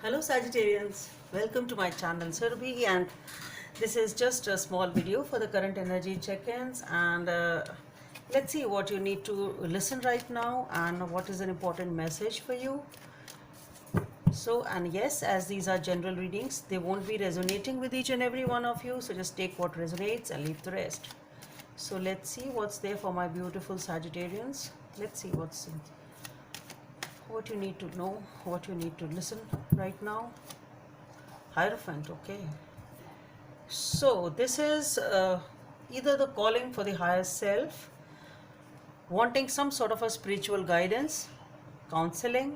Hello Sagittarians, welcome to my channel Surabhi, and this is just a small video for the current energy check-ins, and let's see what you need to listen right now and what is an important message for you. So, and yes, as these are general readings, they won't be resonating with each and every one of you, so just take what resonates and leave the rest. So let's see what's there for my beautiful Sagittarians. Let's see what you need to know, what you need to listen right now. Hierophant, okay. So this is either the calling for the higher self, wanting some sort of a spiritual guidance, counseling,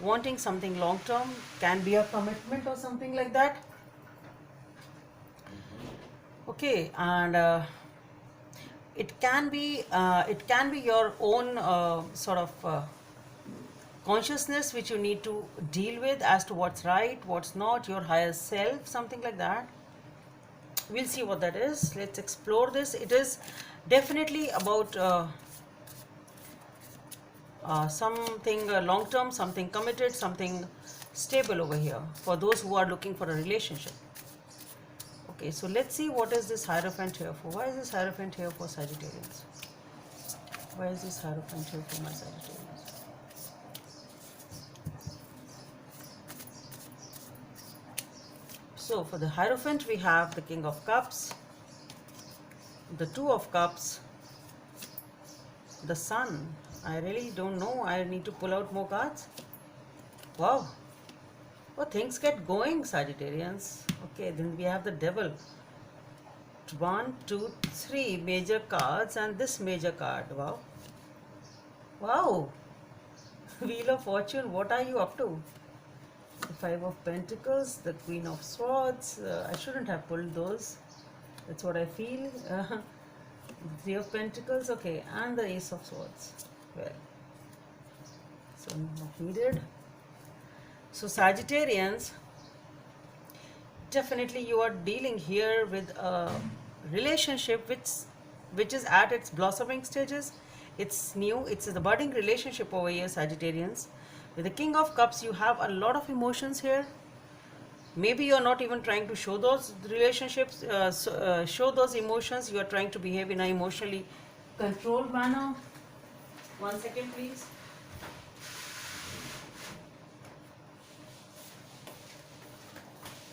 wanting something long term, can be a commitment or something like that. Okay, and it can be your own sort of consciousness which you need to deal with as to what's right, what's not, your higher self, something like that. We'll see what that is. Let's explore this. It is definitely about something long term, something committed, something stable over here for those who are looking for a relationship. Okay, so let's see what is this Hierophant here for. Why is this Hierophant here for Sagittarians? Why is this Hierophant here for my Sagittarians? So for the Hierophant, we have the King of Cups, the Two of Cups, the Sun. I really don't know. I need to pull out more cards. Wow. Oh, things get going, Sagittarians. Okay, then we have the Devil. 1, 2, 3 major cards and this major card. Wow. Wow. Wheel of Fortune, what are you up to? The Five of Pentacles, the Queen of Swords. I shouldn't have pulled those. That's what I feel. Three of Pentacles, okay, and the Ace of Swords. Well, so not needed. So Sagittarians, definitely you are dealing here with a relationship which is at its blossoming stages. It's new. It's the budding relationship over here, Sagittarians. With the King of Cups, you have a lot of emotions here. Maybe you're not even trying to show those relationships, show those emotions. You are trying to behave in an emotionally controlled manner. 1 second, please.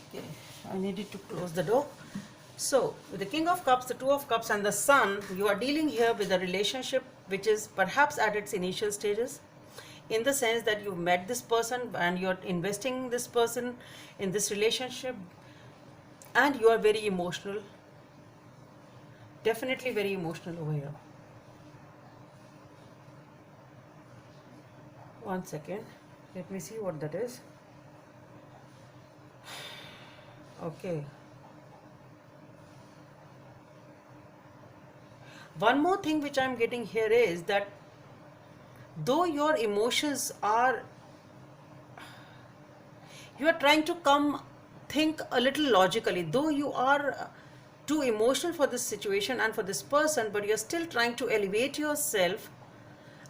Okay, I needed to close the door. So, with the King of Cups, the Two of Cups, and the Sun, you are dealing here with a relationship which is perhaps at its initial stages, in the sense that you've met this person and you're investing this person in this relationship, and you are very emotional, definitely very emotional over here. 1 second, let me see what that is. Okay. One more thing which I'm getting here is that though your emotions are, you are trying to think a little logically, though you are too emotional for this situation and for this person, but you're still trying to elevate yourself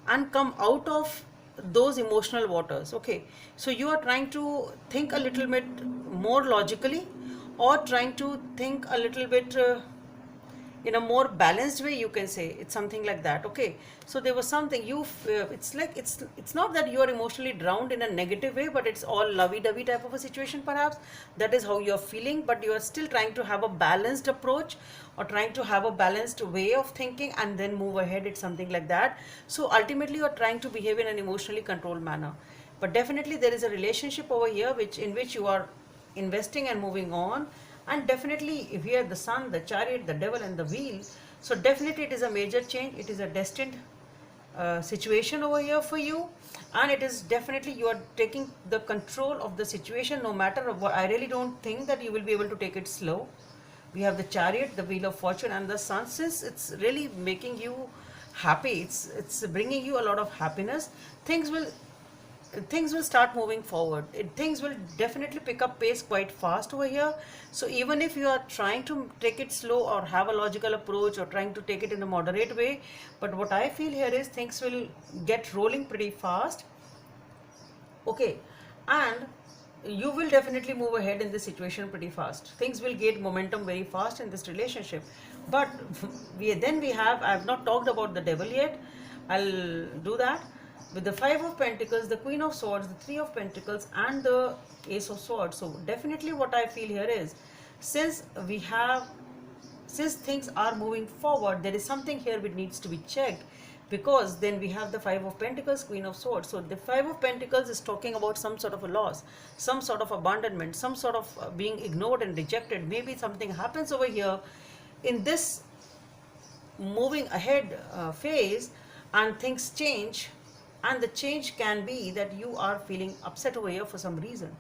and come out of those emotional waters. Okay, so you are trying to think a little bit more logically, or trying to think a little bit in a more balanced way, you can say. It's something like that. Okay, so there was something it's like it's not that you are emotionally drowned in a negative way, but it's all lovey-dovey type of a situation. Perhaps that is how you're feeling, but you are still trying to have a balanced approach, or trying to have a balanced way of thinking and then move ahead. It's something like that. So ultimately you are trying to behave in an emotionally controlled manner, but definitely there is a relationship over here in which you are investing and moving on. And definitely if you have the Sun, the Chariot, the Devil, and the Wheel, so definitely it is a major change. It is a destined situation over here for you, and it is definitely you are taking the control of the situation no matter what. I really don't think that you will be able to take it slow. We have the Chariot, the Wheel of Fortune, and the Sun. Since it's really making you happy, it's bringing you a lot of happiness, things will start moving forward. Things will definitely pick up pace quite fast over here. So even if you are trying to take it slow or have a logical approach or trying to take it in a moderate way, but what I feel here is things will get rolling pretty fast. Okay, and you will definitely move ahead in this situation pretty fast. Things will get momentum very fast in this relationship. But we have, I have not talked about the devil yet. I'll do that. With the Five of Pentacles, the Queen of Swords, the Three of Pentacles, and the Ace of Swords. So definitely what I feel here is, since we have, since things are moving forward, there is something here which needs to be checked, because then we have the Five of Pentacles, Queen of Swords. So the Five of Pentacles is talking about some sort of a loss, some sort of abandonment, some sort of being ignored and rejected. Maybe something happens over here in this moving ahead phase, and things change, and the change can be that you are feeling upset over here for some reason,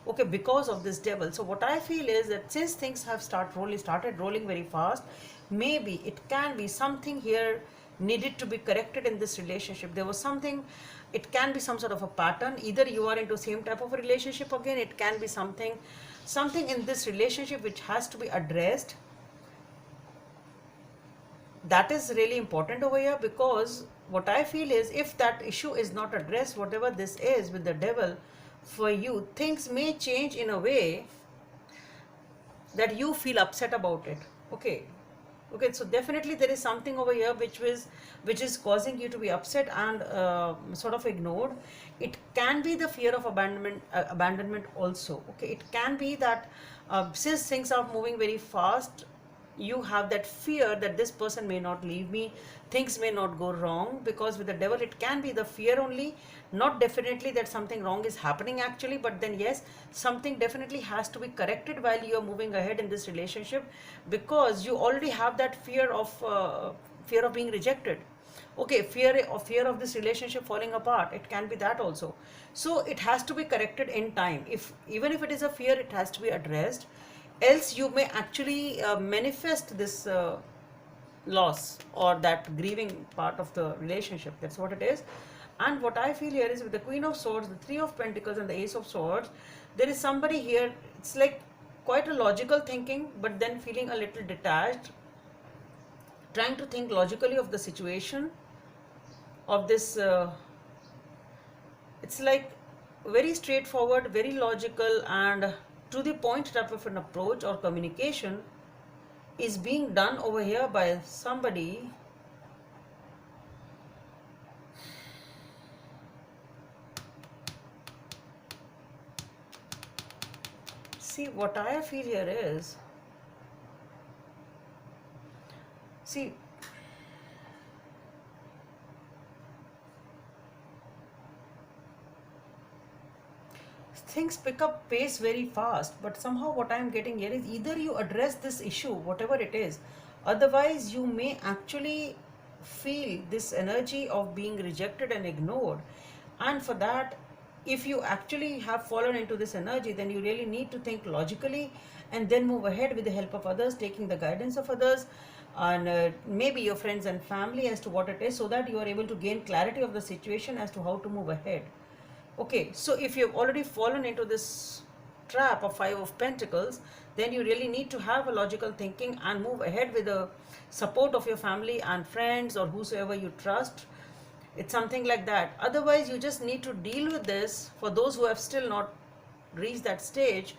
okay, because of this devil. So what I feel is that since things have started rolling very fast, maybe it can be something here needed to be corrected in this relationship. There was something, it can be some sort of a pattern. Either you are into same type of a relationship again, it can be something in this relationship which has to be addressed. That is really important over here, because what I feel is, if that issue is not addressed, whatever this is with the devil, for you, things may change in a way that you feel upset about it. Okay. Okay, so definitely there is something over here which is causing you to be upset and sort of ignored. It can be the fear of abandonment also. Okay, it can be that since things are moving very fast, you have that fear that this person may not leave me, things may not go wrong, because with the devil it can be the fear only, not definitely that something wrong is happening actually, but then yes, something definitely has to be corrected while you are moving ahead in this relationship, because you already have that fear of being rejected. Okay, fear of this relationship falling apart, it can be that also. So it has to be corrected in time. If even if it is a fear, it has to be addressed, else you may actually manifest this loss or that grieving part of the relationship. That's what it is. And what I feel here is, with the Queen of Swords, the Three of Pentacles, and the Ace of Swords, there is somebody here, it's like quite a logical thinking, but then feeling a little detached, trying to think logically of the situation of this it's like very straightforward, very logical, and to the point type of an approach or communication is being done over here by somebody. See, what I feel here is, see, things pick up pace very fast, but somehow what I am getting here is, either you address this issue, whatever it is, otherwise you may actually feel this energy of being rejected and ignored. And for that, if you actually have fallen into this energy, then you really need to think logically and then move ahead with the help of others, taking the guidance of others, and maybe your friends and family, as to what it is, so that you are able to gain clarity of the situation as to how to move ahead. Okay, so if you've already fallen into this trap of Five of Pentacles, then you really need to have a logical thinking and move ahead with the support of your family and friends or whosoever you trust. It's something like that. Otherwise, you just need to deal with this. For those who have still not reached that stage,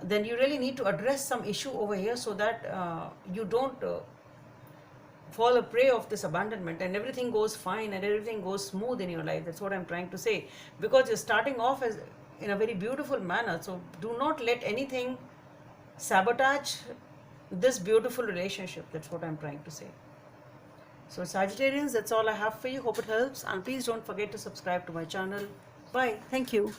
then you really need to address some issue over here, so that you don't fall a prey of this abandonment, and everything goes fine and everything goes smooth in your life. That's what I'm trying to say, because you're starting off as in a very beautiful manner. So do not let anything sabotage this beautiful relationship. That's what I'm trying to say. So Sagittarians, that's all I have for you. Hope it helps, and please don't forget to subscribe to my channel. Bye. Thank you.